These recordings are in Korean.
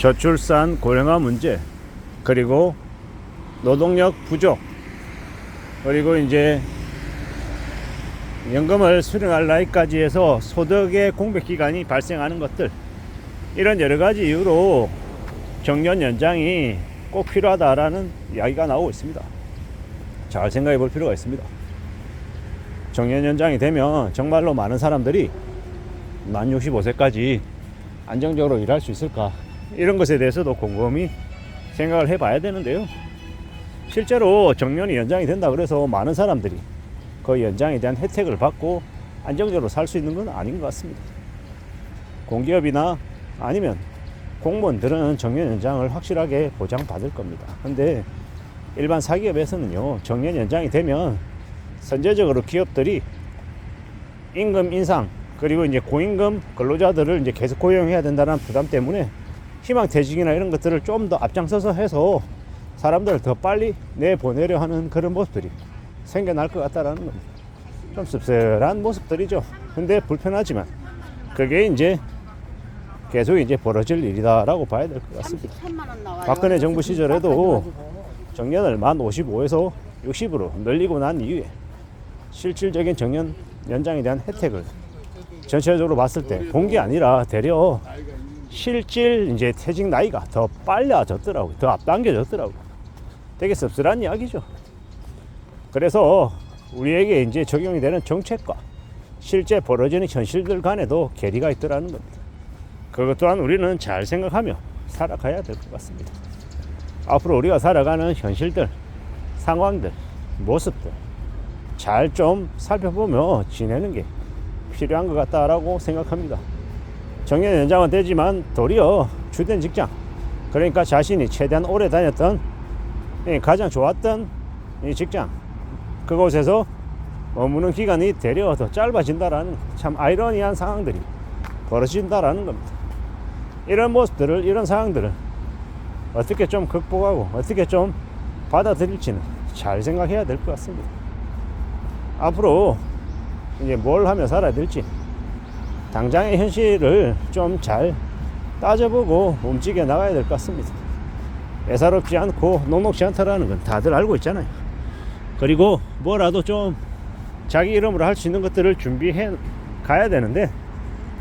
저출산 고령화 문제, 그리고 노동력 부족, 그리고 이제 연금을 수령할 나이까지 해서 소득의 공백 기간이 발생하는 것들, 이런 여러 가지 이유로 정년 연장이 꼭 필요하다라는 이야기가 나오고 있습니다. 잘 생각해 볼 필요가 있습니다. 정년 연장이 되면 정말로 많은 사람들이 만 65세까지 안정적으로 일할 수 있을까, 이런 것에 대해서도 곰곰이 생각을 해봐야 되는데요. 실제로 정년이 연장이 된다 그래서 많은 사람들이 그 연장에 대한 혜택을 받고 안정적으로 살 수 있는 건 아닌 것 같습니다. 공기업이나 아니면 공무원들은 정년 연장을 확실하게 보장받을 겁니다. 근데 일반 사기업에서는요, 정년 연장이 되면 선제적으로 기업들이 임금 인상, 그리고 이제 고임금 근로자들을 이제 계속 고용해야 된다는 부담 때문에 희망퇴직이나 이런 것들을 좀 더 앞장서서 해서 사람들을 더 빨리 내보내려 하는 그런 모습들이 생겨날 것 같다라는 겁니다. 좀 씁쓸한 모습들이죠. 근데 불편하지만 그게 이제 계속 이제 벌어질 일이다라고 봐야 될 것 같습니다. 박근혜 정부 시절에도 정년을 만 55에서 60으로 늘리고 난 이후에 실질적인 정년 연장에 대한 혜택을 전체적으로 봤을 때 본 게 아니라 되려 실질 이제 퇴직 나이가 더 빨라졌더라고요. 더 앞당겨졌더라고요. 되게 씁쓸한 이야기죠. 그래서 우리에게 이제 적용이 되는 정책과 실제 벌어지는 현실들 간에도 괴리가 있더라는 겁니다. 그것 또한 우리는 잘 생각하며 살아가야 될 것 같습니다. 앞으로 우리가 살아가는 현실들, 상황들, 모습들 잘 좀 살펴보며 지내는 게 필요한 것 같다라고 생각합니다. 정년 연장은 되지만 도리어 주된 직장, 그러니까 자신이 최대한 오래 다녔던 가장 좋았던 이 직장, 그곳에서 머무는 기간이 되려 더 짧아진다라는 참 아이러니한 상황들이 벌어진다라는 겁니다. 이런 모습들을, 이런 상황들을 어떻게 좀 극복하고 어떻게 좀 받아들일지는 잘 생각해야 될 것 같습니다. 앞으로 이제 뭘 하며 살아야 될지 당장의 현실을 좀 잘 따져보고 움직여 나가야 될 것 같습니다. 애사롭지 않고 녹록지 않다라는 건 다들 알고 있잖아요. 그리고 뭐라도 좀 자기 이름으로 할 수 있는 것들을 준비해 가야 되는데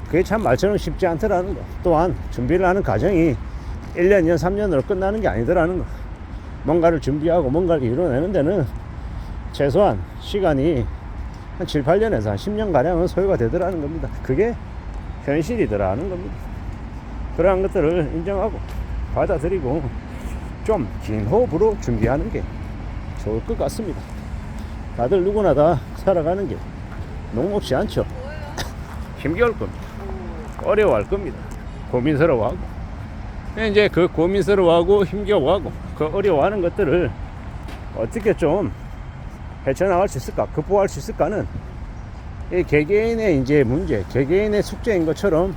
그게 참 말처럼 쉽지 않더라는 거, 또한 준비를 하는 과정이 1년, 2년, 3년으로 끝나는 게 아니더라는 거. 뭔가를 준비하고 뭔가를 이뤄내는 데는 최소한 시간이 한 7, 8년에서 한 10년가량은 소요가 되더라는 겁니다. 그게 현실이더라는 겁니다. 그러한 것들을 인정하고 받아들이고 좀 긴 호흡으로 준비하는 게 좋을 것 같습니다. 다들 누구나 다 살아가는 게 녹록지 않죠. 힘겨울 겁니다. 어려워할 겁니다. 고민스러워하고. 이제 그 고민스러워하고 힘겨워하고 그 어려워하는 것들을 어떻게 좀 헤쳐나갈 수 있을까, 극복할 수 있을까는 이 개개인의 이제 문제, 개개인의 숙제인 것처럼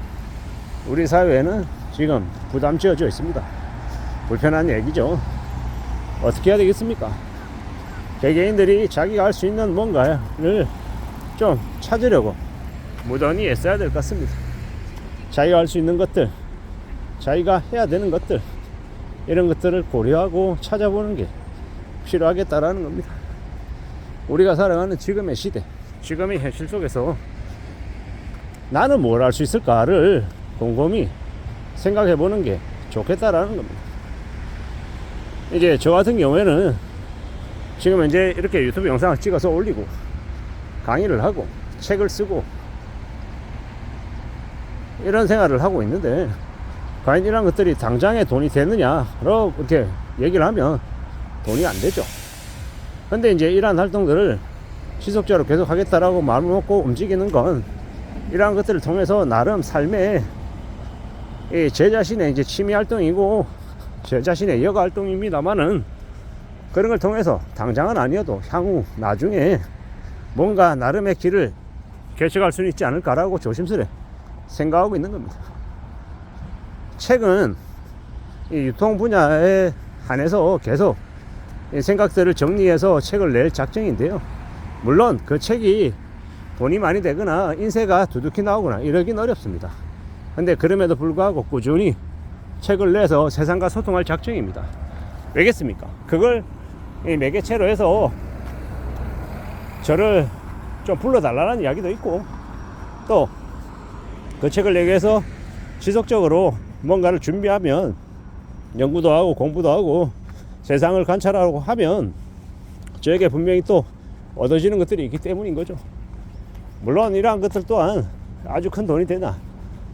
우리 사회에는 지금 부담 지어져 있습니다. 불편한 얘기죠. 어떻게 해야 되겠습니까? 개개인들이 자기가 할 수 있는 뭔가를 좀 찾으려고 무던히 애써야 될 것 같습니다. 자기가 할 수 있는 것들, 자기가 해야 되는 것들, 이런 것들을 고려하고 찾아보는 게 필요하겠다라는 겁니다. 우리가 살아가는 지금의 시대, 지금의 현실 속에서 나는 뭘 할 수 있을까를 곰곰이 생각해 보는 게 좋겠다라는 겁니다. 이제 저 같은 경우에는 지금 이제 이렇게 유튜브 영상을 찍어서 올리고 강의를 하고 책을 쓰고 이런 생활을 하고 있는데, 과연 이런 것들이 당장에 돈이 되느냐로 이렇게 얘기를 하면 돈이 안 되죠. 근데 이제 이러한 활동들을 지속적으로 계속 하겠다라고 마음을 먹고 움직이는 건 이러한 것들을 통해서 나름 삶에 제 자신의 이제 취미 활동이고 제 자신의 여가 활동입니다만은, 그런 걸 통해서 당장은 아니어도 향후 나중에 뭔가 나름의 길을 개척할 수는 있지 않을까라고 조심스레 생각하고 있는 겁니다. 책은 이 유통 분야에 한해서 계속 이 생각들을 정리해서 책을 낼 작정인데요. 물론 그 책이 돈이 많이 되거나 인쇄가 두둑히 나오거나 이러긴 어렵습니다. 근데 그럼에도 불구하고 꾸준히 책을 내서 세상과 소통할 작정입니다. 왜겠습니까? 그걸 이 매개체로 해서 저를 좀 불러달라는 이야기도 있고, 또 그 책을 내기 위해서 지속적으로 뭔가를 준비하면, 연구도 하고 공부도 하고 세상을 관찰하고 하면 저에게 분명히 또 얻어지는 것들이 있기 때문인 거죠. 물론 이러한 것들 또한 아주 큰 돈이 되나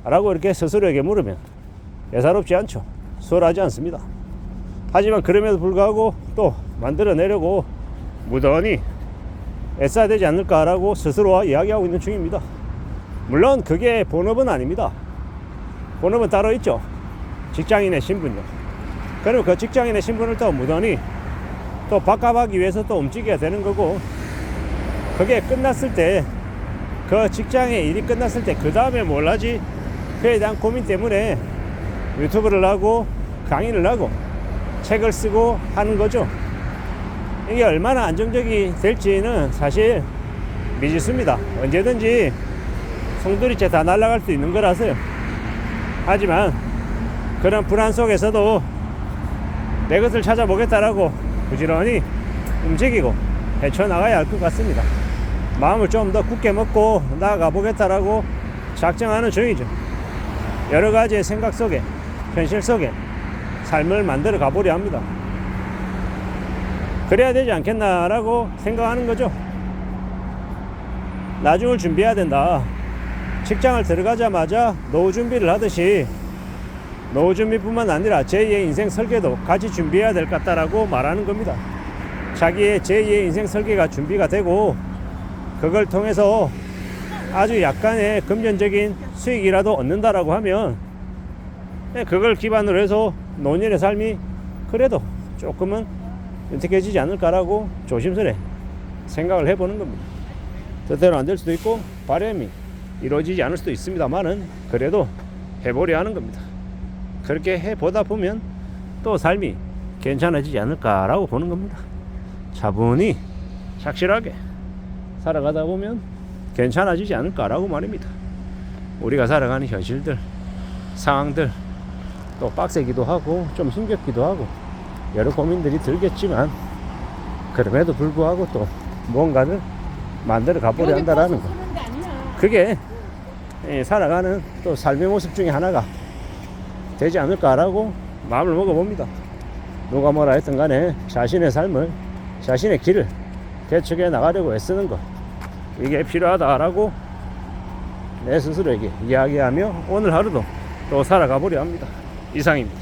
라고 이렇게 스스로에게 물으면 예사롭지 않죠. 수월하지 않습니다. 하지만 그럼에도 불구하고 또 만들어내려고 무던히 애써야 되지 않을까라고 스스로와 이야기하고 있는 중입니다. 물론 그게 본업은 아닙니다. 본업은 따로 있죠. 직장인의 신분요. 그리고 그 직장인의 신분을 또 무던히 또 바꿔가기 위해서 또 움직여야 되는 거고, 그게 끝났을 때, 그 직장의 일이 끝났을 때 그 다음에 뭘 하지? 그에 대한 고민 때문에 유튜브를 하고 강의를 하고 책을 쓰고 하는 거죠. 이게 얼마나 안정적이 될지는 사실 미지수입니다. 언제든지 송두리째 다 날아갈 수 있는 거라서요. 하지만 그런 불안 속에서도 내 것을 찾아보겠다라고 부지런히 움직이고 헤쳐나가야 할 것 같습니다. 마음을 좀 더 굳게 먹고 나아가 보겠다라고 작정하는 중이죠. 여러 가지의 생각 속에, 현실 속에 삶을 만들어 가보려 합니다. 그래야 되지 않겠나라고 생각하는 거죠. 나중을 준비해야 된다. 직장을 들어가자마자 노후 준비를 하듯이 노후 준비뿐만 아니라 제2의 인생 설계도 같이 준비해야 될 것 같다라고 말하는 겁니다. 자기의 제2의 인생 설계가 준비가 되고 그걸 통해서 아주 약간의 금전적인 수익이라도 얻는다라고 하면 그걸 기반으로 해서 노년의 삶이 그래도 조금은 윤택해지지 않을까라고 조심스레 생각을 해보는 겁니다. 뜻대로 안 될 수도 있고 바람이 이루어지지 않을 수도 있습니다만은 그래도 해보려 하는 겁니다. 그렇게 해보다 보면 또 삶이 괜찮아지지 않을까라고 보는 겁니다. 차분히 착실하게 살아가다 보면 괜찮아지지 않을까라고 말입니다. 우리가 살아가는 현실들, 상황들 또 빡세기도 하고 좀 힘겹기도 하고 여러 고민들이 들겠지만 그럼에도 불구하고 또 뭔가를 만들어 가보려 한다라는 거, 그게 살아가는 또 삶의 모습 중에 하나가 되지 않을까라고 마음을 먹어봅니다. 누가 뭐라 했든 간에 자신의 삶을, 자신의 길을 개척해 나가려고 애쓰는 것, 이게 필요하다라고 내 스스로에게 이야기하며 오늘 하루도 또 살아가 보려 합니다. 이상입니다.